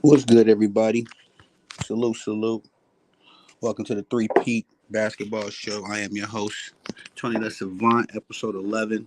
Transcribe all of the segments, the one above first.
What's good, everybody? Salute, salute. Welcome to the Peat Basketball Show. I am your host, Tony the Savant, episode 11.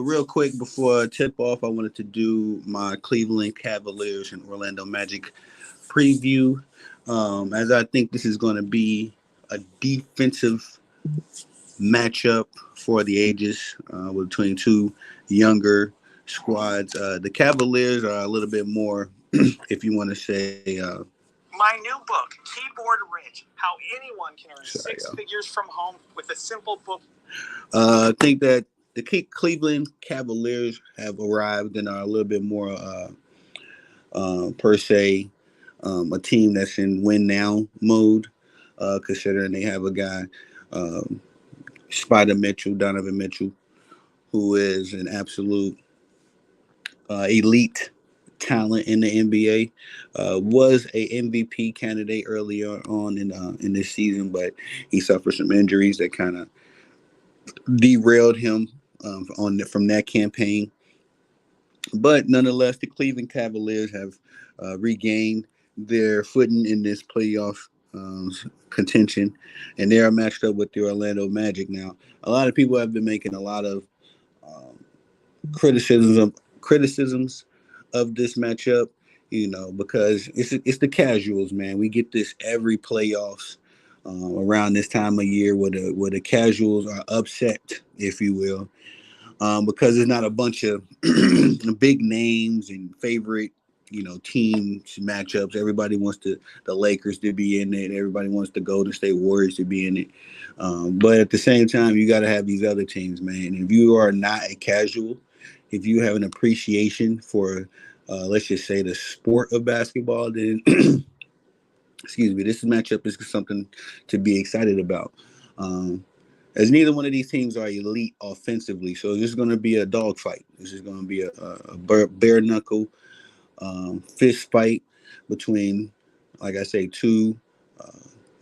Real quick before tip off, I wanted to do my Cleveland Cavaliers and Orlando Magic preview, as I think this is going to be a defensive matchup for the ages between two younger squads. The Cavaliers are a little bit more, if you want to say, my new book, Keyboard Rich: How Anyone Can Earn Six Figures from Home with a Simple Book. I think that the Cleveland Cavaliers have arrived and are a little bit more, per se, a team that's in win now mode, considering they have a guy, Donovan Mitchell, who is an absolute elite talent in the NBA. Was a MVP candidate earlier on in this season, but he suffered some injuries that kind of derailed him from that campaign. But nonetheless, the Cleveland Cavaliers have regained their footing in this playoff contention, and they are matched up with the Orlando Magic. Now, a lot of people have been making a lot of um, criticisms of this matchup, because it's the casuals, man. We get this every playoffs around this time of year where the casuals are upset, if you will, because it's not a bunch of big names and favorite, teams matchups. Everybody wants the Lakers to be in it. Everybody wants the Golden State Warriors to be in it. But at the same time, you got to have these other teams, man. If you are not a casual, if you have an appreciation for, let's just say, the sport of basketball, then excuse me, this matchup is something to be excited about. As neither one of these teams are elite offensively, so this is going to be a dogfight. This is going to be a bare knuckle fist fight between, like I say, two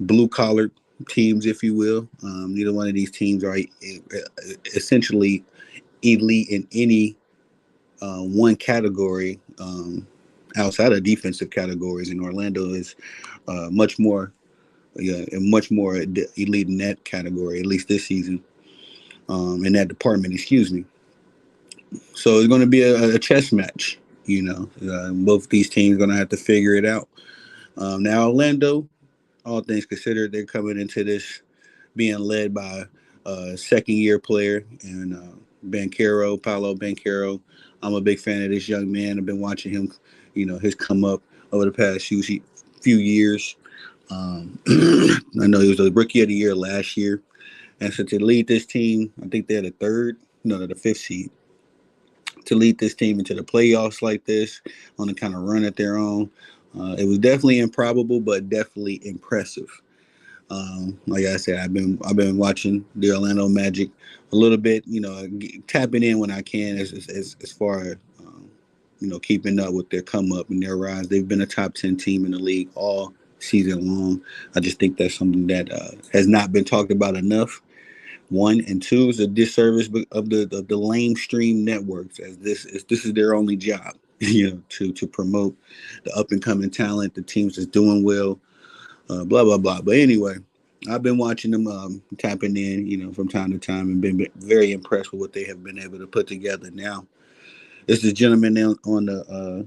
blue collar teams, if you will. Neither one of these teams are essentially elite in any one category outside of defensive categories, and Orlando is much more, much more elite in that category, at least this season, in that department. Excuse me. So it's going to be a chess match. Both these teams are going to have to figure it out. Now, Orlando, all things considered, they're coming into this being led by a second-year player and Paolo Banchero. I'm a big fan of this young man. I've been watching him, his come up over the past few years. I know he was the rookie of the year last year. And so to lead this team, I think they're the fifth seed. To lead this team into the playoffs like this on a kind of run at their own, it was definitely improbable, but definitely impressive. Like I said, I've been watching the Orlando Magic a little bit, tapping in when I can as far as keeping up with their come up and their rise. They've been a top 10 team in the league all season long. I just think that's something that has not been talked about enough. One, and two, is a disservice of the lamestream networks, as this is their only job, to promote the up and coming talent, the teams that's doing well, blah blah blah. But anyway, I've been watching them tapping in, from time to time, and been very impressed with what they have been able to put together. Now, this is gentleman on the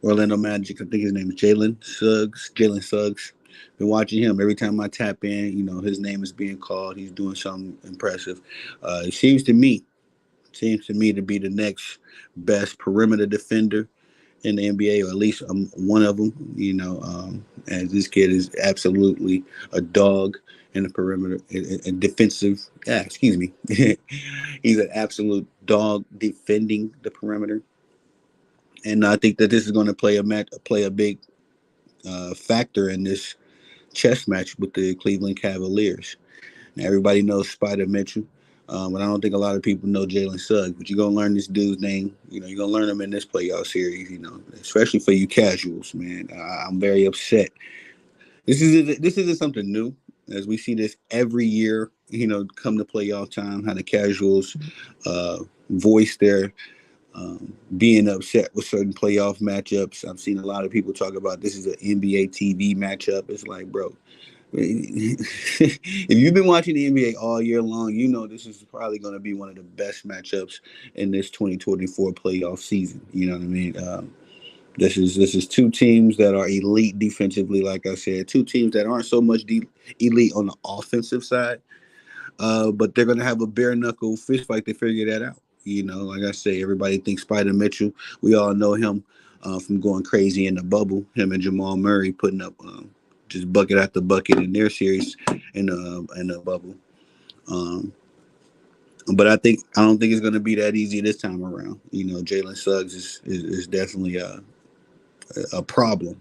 Orlando Magic. I think his name is Jalen Suggs. Jalen Suggs. Been watching him every time I tap in. His name is being called. He's doing something impressive. It seems to me to be the next best perimeter defender in the NBA, or at least one of them. As this kid is absolutely a dog in the perimeter and defensive. Excuse me. He's an absolute dog defending the perimeter. And I think that this is going to play a big factor in this chess match with the Cleveland Cavaliers. Now, everybody knows Spider Mitchell, but I don't think a lot of people know Jalen Suggs. But you're going to learn this dude's name. You're going to learn him in this playoff series, especially for you casuals, man. I'm very upset. This isn't something new, as we see this every year, come to playoff time, how the casuals voice their being upset with certain playoff matchups. I've seen a lot of people talk about this is an NBA TV matchup. It's like, bro, if you've been watching the NBA all year long, you know this is probably going to be one of the best matchups in this 2024 playoff season. You know what I mean? This is two teams that are elite defensively, like I said, two teams that aren't so much elite on the offensive side, but they're going to have a bare knuckle fist fight to figure that out. You know, like I say, everybody thinks Spider Mitchell. We all know him from going crazy in the bubble. Him and Jamal Murray putting up just bucket after bucket in their series in the bubble. Um, but I don't think it's going to be that easy this time around. You know, Jalen Suggs is definitely a problem,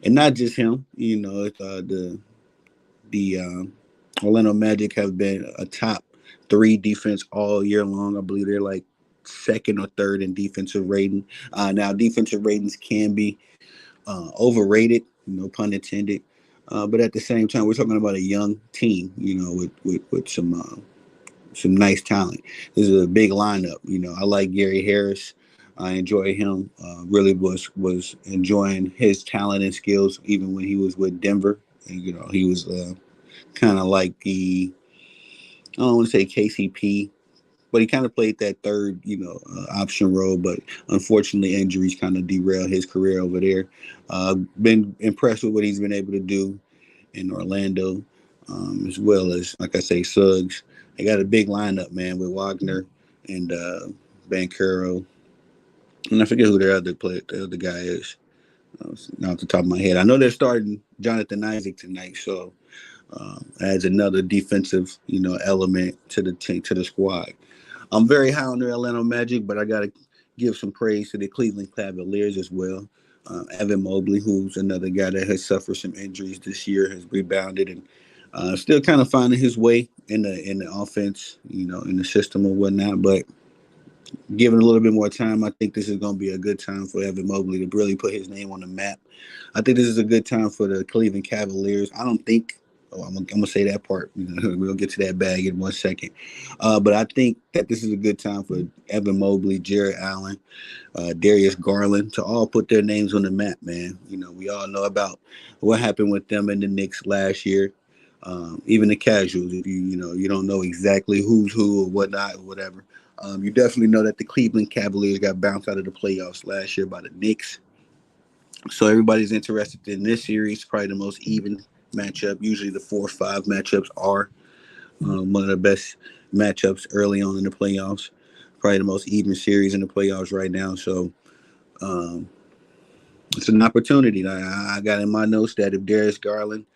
and not just him. You know, it's, the Orlando Magic have been a top three defense all year long. I believe they're like second or third in defensive rating. Now, defensive ratings can be overrated, no pun intended. But at the same time, we're talking about a young team, you know, with some nice talent. This is a big lineup. You know, I like Gary Harris. I enjoy him. Really was enjoying his talent and skills even when he was with Denver. And, you know, he was kind of like the I don't want to say KCP, but he kind of played that third, option role. But unfortunately, injuries kind of derailed his career over there. Been impressed with what he's been able to do in Orlando, as well as, like I say, Suggs. They got a big lineup, man, with Wagner and Bankero. And I forget who the other guy is. Not off the top of my head. I know they're starting Jonathan Isaac tonight, so adds another defensive, element to the team, to the squad. I'm very high on the Atlanta Magic, but I got to give some praise to the Cleveland Cavaliers as well. Evan Mobley, who's another guy that has suffered some injuries this year, has rebounded and still kind of finding his way in the offense, in the system or whatnot. But given a little bit more time, I think this is going to be a good time for Evan Mobley to really put his name on the map. I think this is a good time for the Cleveland Cavaliers. I don't think. Oh, I'm gonna say that part. We'll get to that bag in 1 second. But I think that this is a good time for Evan Mobley, Jared Allen, Darius Garland to all put their names on the map, man. We all know about what happened with them and the Knicks last year. Even the casuals, if you don't know exactly who's who or whatnot or whatever. You definitely know that the Cleveland Cavaliers got bounced out of the playoffs last year by the Knicks. So everybody's interested in this series. Probably the most even matchup. Usually the 4 or 5 matchups are one of the best matchups early on in the playoffs. Probably the most even series in the playoffs right now. So um, it's an opportunity. I got in my notes that if Darius Garland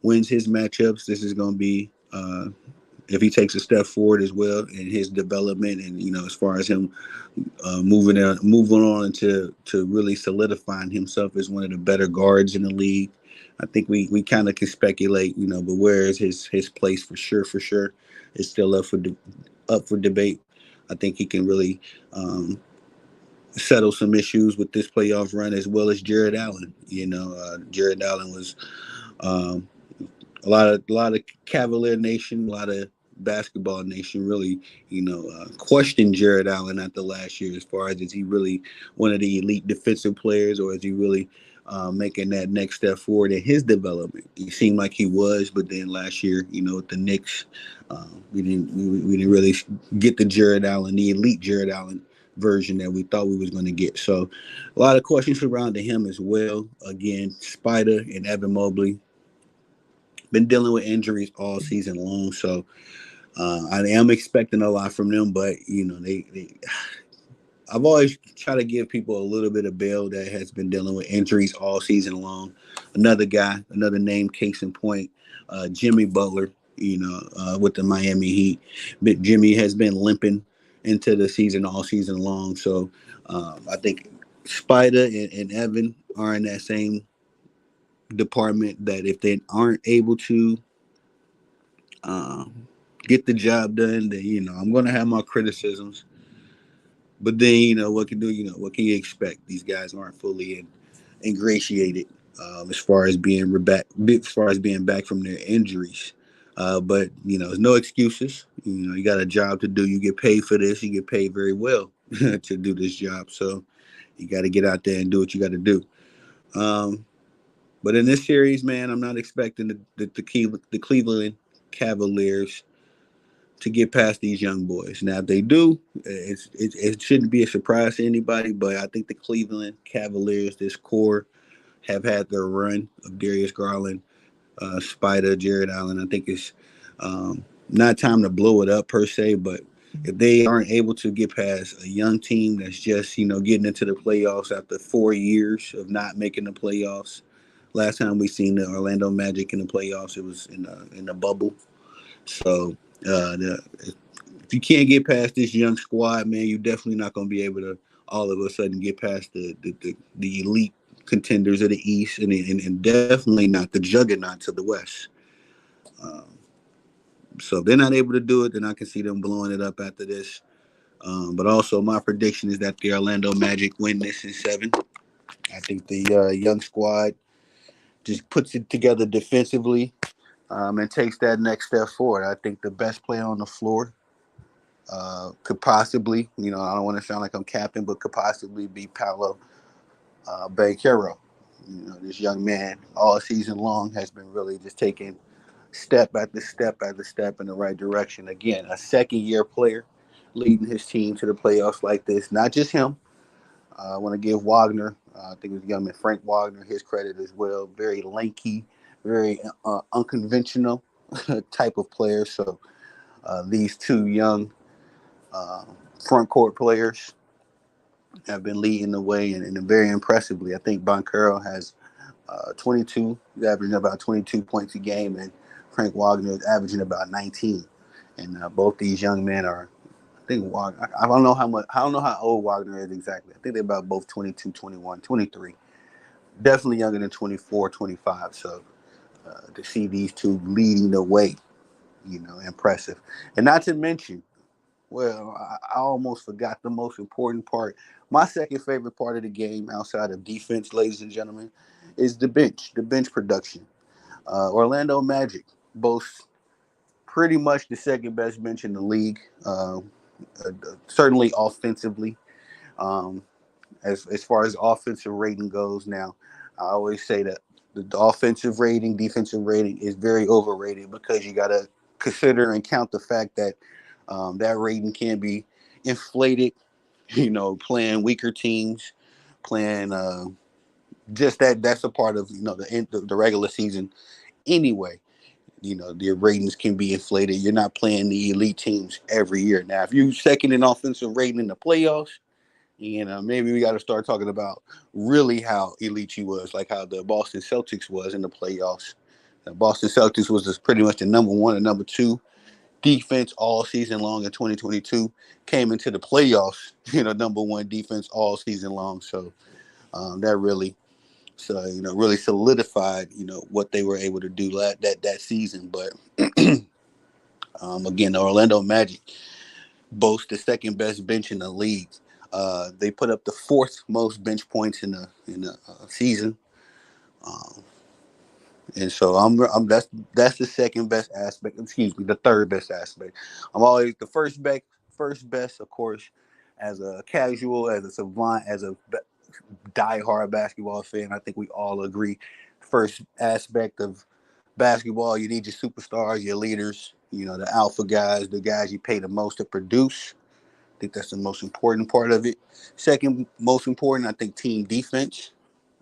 wins his matchups, this is going to be if he takes a step forward as well in his development, and as far as him moving on to really solidifying himself as one of the better guards in the league. I think we kind of can speculate, but where is his place for sure? For sure, it's still up for debate. I think he can really settle some issues with this playoff run, as well as Jared Allen. Jared Allen was um, a lot of Cavalier Nation, a lot of basketball nation really, questioned Jared Allen after last year, as far as is he really one of the elite defensive players, or is he really making that next step forward in his development? He seemed like he was, but then last year, with the Knicks, we didn't really get the elite Jared Allen version that we thought we was going to get. So a lot of questions surrounding him as well. Again, Spider and Evan Mobley been dealing with injuries all season long, so I am expecting a lot from them. But I've always tried to give people a little bit of bail that has been dealing with injuries all season long. Another guy, another name, case in point, Jimmy Butler. With the Miami Heat, but Jimmy has been limping into the season all season long. So I think Spider and Evan are in that same department, that if they aren't able to um, get the job done, then I'm gonna have my criticisms. But then what can do? What can you expect? These guys aren't fully ingratiated as far as being back from their injuries. But there's no excuses. You got a job to do. You get paid for this. You get paid very well to do this job. So you got to get out there and do what you got to do. Um, but in this series, man, I'm not expecting the Cleveland Cavaliers to get past these young boys. Now, if they do, it shouldn't be a surprise to anybody. But I think the Cleveland Cavaliers, this core, have had their run of Darius Garland, Spider, Jared Allen. I think it's not time to blow it up per se, but if they aren't able to get past a young team that's just getting into the playoffs after 4 years of not making the playoffs. Last time we seen the Orlando Magic in the playoffs, it was in the bubble. So if you can't get past this young squad, man, you're definitely not going to be able to all of a sudden get past the elite contenders of the East, and definitely not the juggernauts of the West. Um, so if they're not able to do it, then I can see them blowing it up after this. But also, my prediction is that the Orlando Magic win this in seven. I think the young squad just puts it together defensively, and takes that next step forward. I think the best player on the floor could possibly, I don't want to sound like I'm capping, but could possibly be Paolo Banchero. This young man all season long has been really just taking step after step after step in the right direction. Again, a second year player leading his team to the playoffs like this. Not just him. I want to give Wagner, I think it was young man Frank Wagner, his credit as well. Very lanky, very unconventional type of player. So these two young uh, front court players have been leading the way and very impressively. I think Boncaro has 22. He's averaging about 22 points a game, and Frank Wagner is averaging about 19. And both these young men are, I think Wagner, I don't know how much, I don't know how old Wagner is exactly. I think they're about both 22, 21, 23. Definitely younger than 24, 25. So to see these two leading the way, impressive. And not to mention, well, I almost forgot the most important part. My second favorite part of the game, outside of defense, ladies and gentlemen, is the bench production. Orlando Magic boasts pretty much the second best bench in the league, certainly offensively. Um, as far as offensive rating goes, now I always say that the offensive rating, defensive rating is very overrated because you got to consider and count the fact that that rating can be inflated. Playing weaker teams, playing just that's a part of the regular season anyway. The ratings can be inflated. You're not playing the elite teams every year. Now, if you second in offensive rating in the playoffs, maybe we got to start talking about really how elite you was, like how the Boston Celtics was in the playoffs. The Boston Celtics was just pretty much the number one and number two defense all season long in 2022. Came into the playoffs, number one defense all season long. So that really, so really solidified, what they were able to do that season. But again, the Orlando Magic boast the second best bench in the league. They put up the fourth most bench points in the season, um, and so I'm that's the second best aspect. Excuse me, the third best aspect. I'm always the first best, of course, as a casual, as a savant, as a diehard basketball fan. I think we all agree. First aspect of basketball, you need your superstars, your leaders, the alpha guys, the guys you pay the most to produce. I think that's the most important part of it. Second most important, I think team defense.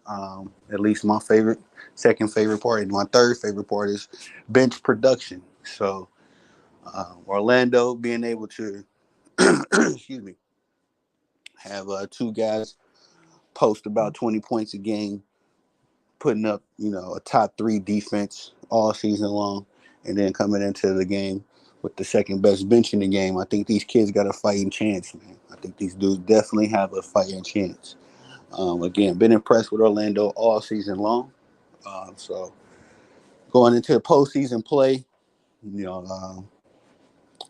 At least my second favorite part, and my third favorite part is bench production. So Orlando being able to, excuse me, have two guys post about 20 points a game, putting up a top three defense all season long, and then coming into the game with the second best bench in the game. I think these kids got a fighting chance, man. I think these dudes definitely have a fighting chance. Again, been impressed with Orlando all season long. So going into the postseason play, you know, um,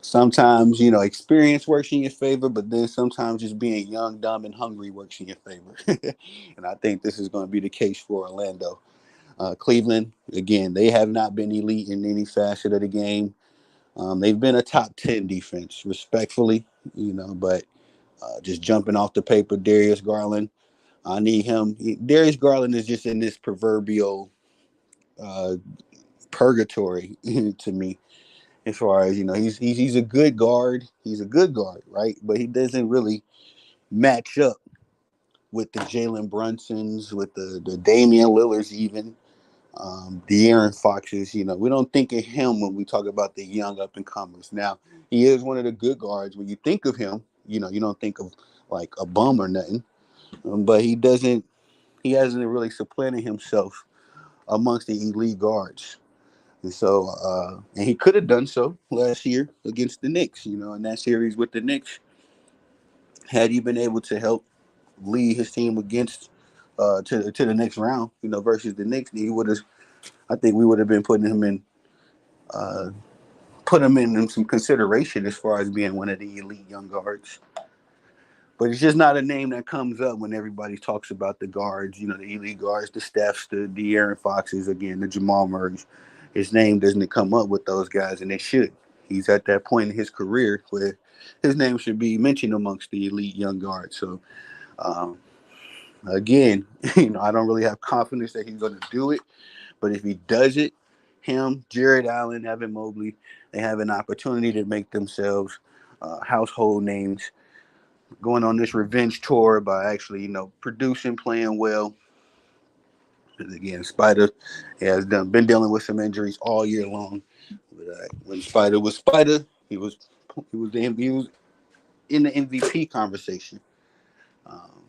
sometimes experience works in your favor, but then sometimes just being young, dumb, and hungry works in your favor. And I think this is going to be the case for Orlando. Cleveland, again, they have not been elite in any facet of the game. They've been a top 10 defense, respectfully, but just jumping off the paper, Darius Garland, I need him. Darius Garland is just in this proverbial uh, purgatory to me, as far as, he's a good guard. He's a good guard, right? But he doesn't really match up with the Jalen Brunsons, with the Damian Lillards, even. The Aaron Foxes, we don't think of him when we talk about the young up and comers. Now, he is one of the good guards. When you think of him, you don't think of like a bum or nothing, but he hasn't really supplanted himself amongst the elite guards. And so, and he could have done so last year against the Knicks, in that series with the Knicks. Had he been able to help lead his team against to the next round, versus the Knicks, he would have. I think we would have been uh, put him in some consideration as far as being one of the elite young guards. But it's just not a name that comes up when everybody talks about the guards, the elite guards, the Stephs, the De'Aaron Foxes, again, the Jamal Murrays. His name doesn't come up with those guys, and it should. He's at that point in his career where his name should be mentioned amongst the elite young guards. So, um, again, I don't really have confidence that he's going to do it. But if he does it, him, Jared Allen, Evan Mobley, they have an opportunity to make themselves household names going on this revenge tour by actually, producing, playing well. Because again, Spider has been dealing with some injuries all year long. But when Spider was Spider, he was in the MVP conversation.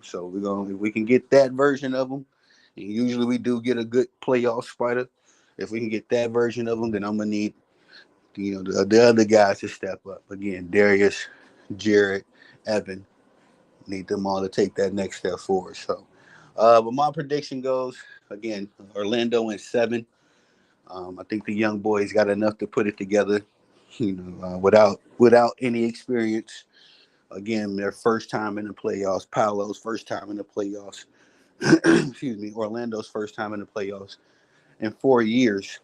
So if we can get that version of him, and usually we do get a good playoff Spider. If we can get that version of him, then I'm gonna need the other guys to step up. Again, Darius, Jared, Evan, need them all to take that next step forward. So, but my prediction goes again, Orlando in 7. I think the young boys got enough to put it together, without any experience. Again, their first time in the playoffs. Paolo's first time in the playoffs. Excuse me. Orlando's first time in the playoffs in 4 years.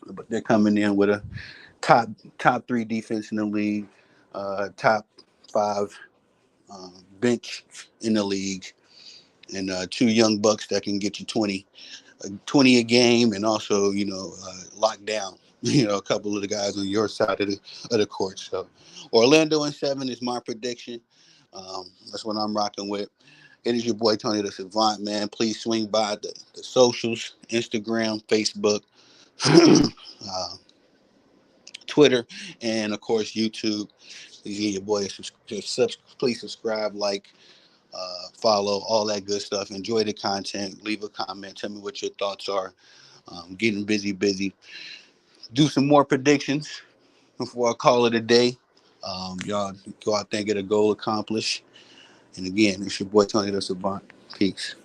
But they're coming in with a top three defense in the league, top five bench in the league, and two young bucks that can get you 20 a game, and also lock down a couple of the guys on your side of the court. So Orlando in 7 is my prediction. That's what I'm rocking with. It is your boy Tony the Savant, man. Please swing by the socials: Instagram, Facebook, uh, Twitter, and of course YouTube. Please get your boy please subscribe, like, follow, all that good stuff. Enjoy the content. Leave a comment. Tell me what your thoughts are. Getting busy. Do some more predictions before I call it a day. Y'all go out there and get a goal accomplished. And again, it's your boy Tony the Savant. Peace.